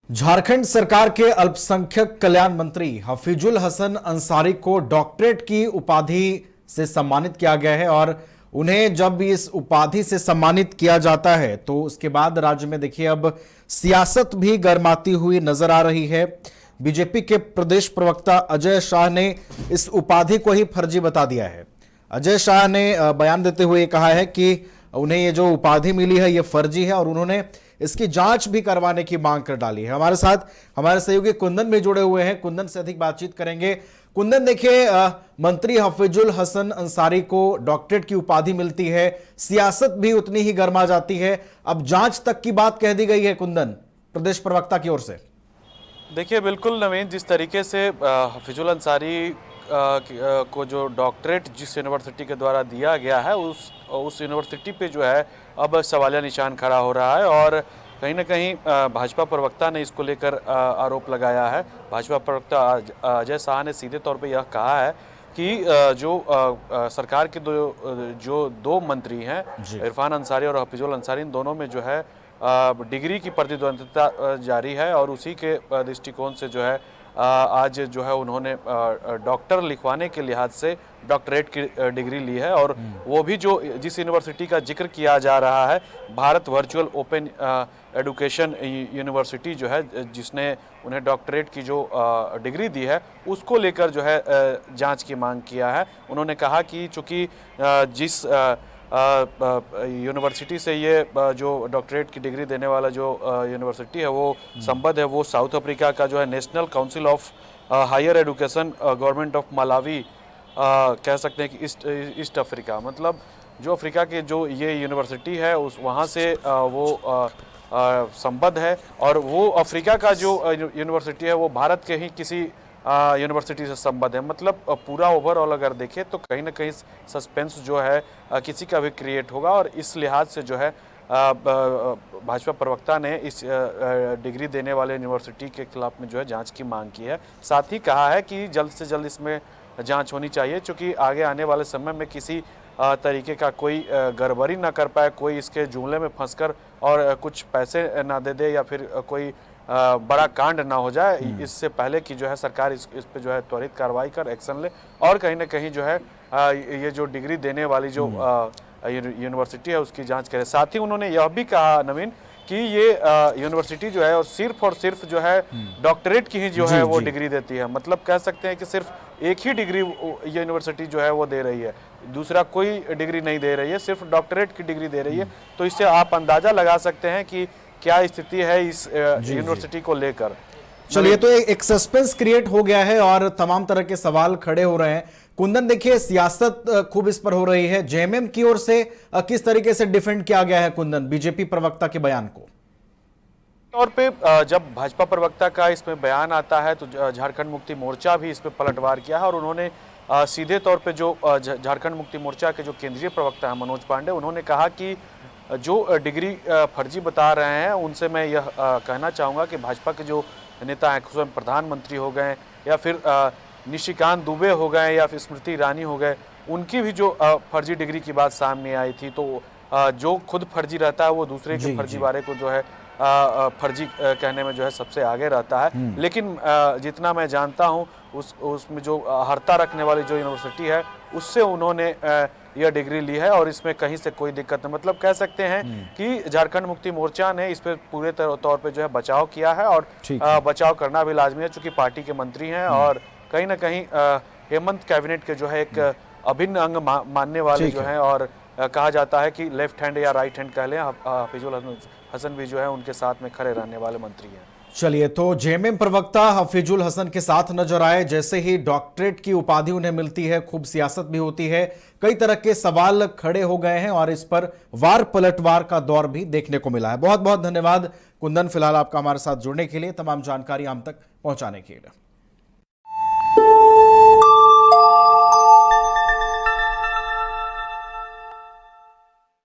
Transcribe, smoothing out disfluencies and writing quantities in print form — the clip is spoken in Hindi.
झारखंड सरकार के अल्पसंख्यक कल्याण मंत्री हफीजुल हसन अंसारी को डॉक्टरेट की उपाधि से सम्मानित किया गया है और उन्हें जब इस उपाधि से सम्मानित किया जाता है तो उसके बाद राज्य में देखिए अब सियासत भी गर्माती हुई नजर आ रही है। बीजेपी के प्रदेश प्रवक्ता अजय शाह ने इस उपाधि को ही फर्जी बता दिया है। अजय शाह ने बयान देते हुए कहा है कि उन्हें ये जो उपाधि मिली है ये फर्जी है और उन्होंने इसकी जांच भी करवाने की मांग कर डाली है। हमारे साथ हमारे सहयोगी कुंदन भी जुड़े हुए हैं, कुंदन से अधिक बातचीत करेंगे। कुंदन, देखिए मंत्री हफीजुल हसन अंसारी को डॉक्टरेट की उपाधि मिलती है, सियासत भी उतनी ही गर्मा जाती है, अब जांच तक की बात कह दी गई है कुंदन प्रदेश प्रवक्ता की ओर से। देखिए बिल्कुल नवीन, जिस तरीके से हफीजुल अंसारी को जो डॉक्टरेट जिस यूनिवर्सिटी के द्वारा दिया गया है उस यूनिवर्सिटी पे जो है अब सवालिया निशान खड़ा हो रहा है और कहीं ना कहीं भाजपा प्रवक्ता ने इसको लेकर आरोप लगाया है। भाजपा प्रवक्ता अजय शाह ने सीधे तौर पे यह कहा है कि जो सरकार के जो दो मंत्री हैं इरफान अंसारी और हफीजुल अंसारी, इन दोनों में जो है डिग्री की प्रतिद्वंद्विता जारी है और उसी के दृष्टिकोण से जो है आज जो है उन्होंने डॉक्टर लिखवाने के लिहाज से डॉक्टरेट की डिग्री ली है और वो भी जो जिस यूनिवर्सिटी का जिक्र किया जा रहा है, Bharat virtual open education university जो है, जिसने उन्हें डॉक्टरेट की जो डिग्री दी है उसको लेकर जो है जांच की मांग किया है। उन्होंने कहा कि चूंकि जिस यूनिवर्सिटी से ये जो डॉक्टरेट की डिग्री देने वाला जो यूनिवर्सिटी है वो संबद्ध है, वो साउथ अफ्रीका का जो है national council of higher education government of Malawi कह सकते हैं कि ईस्ट अफ्रीका, मतलब जो अफ्रीका के जो ये यूनिवर्सिटी है उस वहाँ से वो संबद्ध है और वो अफ्रीका का जो यूनिवर्सिटी है वो भारत के ही किसी यूनिवर्सिटी से संबद्ध है। मतलब पूरा ओवरऑल अगर देखें तो कहीं ना कहीं सस्पेंस जो है किसी का भी क्रिएट होगा और इस लिहाज से जो है भाजपा प्रवक्ता ने इस डिग्री देने वाले यूनिवर्सिटी के खिलाफ में जो है जांच की मांग की है। साथ ही कहा है कि जल्द से जल्द इसमें जांच होनी चाहिए, क्योंकि आगे आने वाले समय में किसी तरीके का कोई गड़बड़ी ना कर पाए, कोई इसके जुमले में फंसकर और कुछ पैसे ना दे दे या फिर कोई बड़ा कांड ना हो जाए, इससे पहले कि जो है सरकार इस पे जो है त्वरित कार्रवाई कर एक्शन ले और कहीं ना कहीं जो है ये जो डिग्री देने वाली जो यूनिवर्सिटी है उसकी जांच करे। साथ ही उन्होंने यह भी कहा नवीन कि ये यूनिवर्सिटी जो है और सिर्फ जो है डॉक्टरेट की ही जो है वो डिग्री देती है। मतलब कह सकते हैं कि सिर्फ एक ही डिग्री ये यूनिवर्सिटी जो है वो दे रही है, दूसरा कोई डिग्री नहीं दे रही है, सिर्फ डॉक्टरेट की डिग्री दे रही है। तो इससे आप अंदाजा लगा सकते हैं कि क्या स्थिति है इस यूनिवर्सिटी को लेकर। चलिए, तो एक सस्पेंस क्रिएट हो गया है और तमाम तरह के सवाल खड़े हो रहे हैं। कुंदन, देखिए सियासत खूब इस पर हो रही है, जेएमएम की ओर से किस तरीके से डिफेंड किया गया है कुंदन बीजेपी प्रवक्ता के बयान को? तौर पे जब भाजपा प्रवक्ता का इसमें बयान आता है तो झारखंड मुक्ति मोर्चा भी इस पे पलटवार किया है और उन्होंने सीधे तौर पे जो झारखंड मुक्ति मोर्चा के जो केंद्रीय प्रवक्ता हैं मनोज पांडे, उन्होंने कहा कि जो डिग्री फर्जी बता रहे हैं उनसे मैं यह कहना चाहूँगा कि भाजपा के जो नेता हैं, स्वयं प्रधानमंत्री हो गए या फिर निशिकांत दुबे हो गए या फिर स्मृति ईरानी हो गए, उनकी भी जो फर्जी डिग्री की बात सामने आई थी। तो जो खुद फर्जी रहता है वो दूसरे के फर्जी बारे को जो है फर्जी कहने में जो है सबसे आगे रहता है। लेकिन जितना मैं जानता हूँ उसमें जो हर्ता रखने वाली जो यूनिवर्सिटी है उससे उन्होंने यह डिग्री ली है और इसमें कहीं से कोई दिक्कत नहीं। मतलब कह सकते हैं कि झारखंड मुक्ति मोर्चा ने इस पर पूरे तौर पे जो है बचाव किया है और बचाव करना भी लाजमी है, चूंकि पार्टी के मंत्री हैं और कहीं ना कहीं हेमंत कैबिनेट के जो है एक अभिन्न अंग मानने वाले जो हैं और कहा जाता है कि लेफ्ट हैंड या राइट हैंड कह लें, हफीजुल हसन भी जो है उनके साथ में खड़े रहने वाले मंत्री हैं। चलिए, तो जेएमएम प्रवक्ता हफीजुल हसन के साथ नजर आए, जैसे ही डॉक्टरेट की उपाधि उन्हें मिलती है खूब सियासत भी होती है, कई तरह के सवाल खड़े हो गए हैं और इस पर वार पलटवार का दौर भी देखने को मिला है। बहुत बहुत धन्यवाद कुंदन, फिलहाल आपका हमारे साथ जुड़ने के लिए, तमाम जानकारी हम तक पहुंचाने के लिए।